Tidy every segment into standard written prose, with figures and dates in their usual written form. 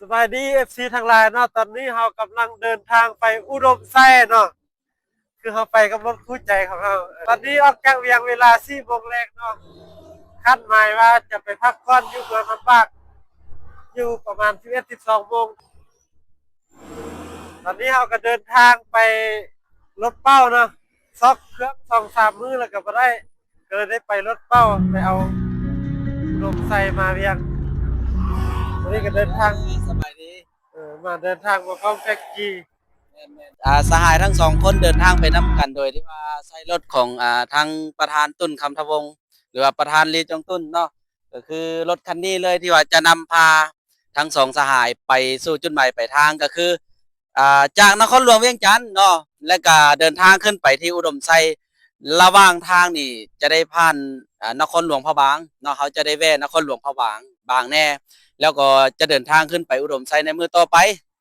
สบายดีเอฟซีทางไลน์เนาะตอนนี้เรากำลังเดินทางไปอุดมไส้เนาะคือเราไปกับรถคู่ใจของเราตอนนี้ออกจากเวียงเวลา4 โมงแรกเนาะคาดหมายว่าจะไปพักผ่อนอยู่เมืองลำปางอยู่ประมาณ11-12 โมงตอนนี้เราก็เดินทางไปรถเป้าเนาะซอกเครื่อง2-3 มื้อแล้วก็บ่ได้ก็เลยได้ไปรถเป้าไปเอาอุดมไส้มาเวียงตอนนี้ก็เดินทางสบายดีมาเดินทางมาพร้อมแท็กซี่ สหายทั้งสองคนเดินทางไปนํกันโดยที่ว่าใช้รถของทางประธานตุ้นคำทวงศ์หรือว่าประธานลีจงตุ้นเนาะก็คือรถคันนี้เลยที่ว่าจะนำพาทั้งสองสหายไปสู่จุดหมายปลายทางก็คือจากนครหลวงเวียงจันทน์เนาะและก็เดินทางขึ้นไปที่อุดมไซระหว่างทางนี่จะได้ผ่านนครหลวงพระบางเนาะเขาจะได้แวะนครหลวงพระบางบางแน่แล้วก็จะเดินทางขึ้นไปอุดมไซในมือต่อไป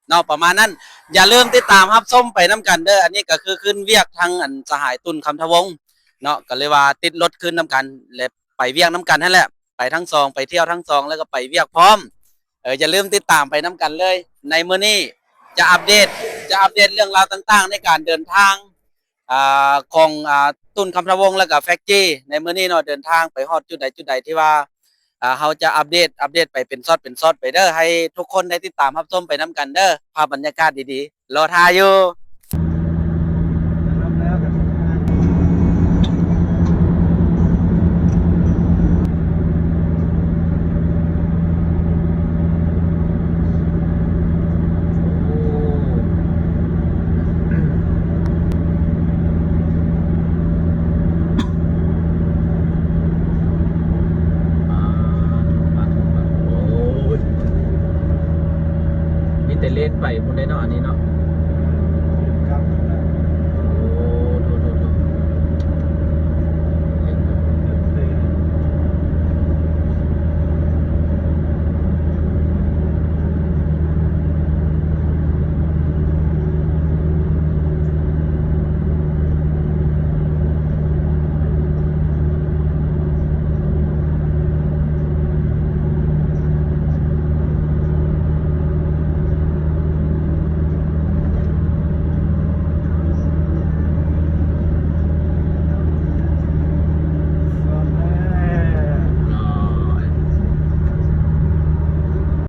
เนาะประมาณนั้นอย่าลืมติดตามรับชมไปน้กันเด้ออันนี้ก็คือขึ้นเวียกทางสหายตุนคำทวงศ์เนาะก็เลยว่าติดรถขึ้นน้กันและไปเวียกน้กันนั่นแหละไปทั้งสองไปเที่ยวทั้งสองแล้วก็ไปเวียกพร้อมอย่าลืมติดตามไปน้กันเลยในมื้อนี้จะอัปเดตเรื่องราวต่างๆในการเดินทางของตุนคำทวงศ์แล้วก็แฟคจี้ในมื้อนี้เนาะเดินทางไปฮอดจุดใดที่ว่าเขาจะอัปเดตไปเป็นซอดไปเด้อให้ทุกคนได้ติดตามรับชมไปน้กันเด้อภาพบรรยากาศดีๆรอท่าอยู่มีแต่เล่นไปพุ่นได้เนาะอันนี้เนาะ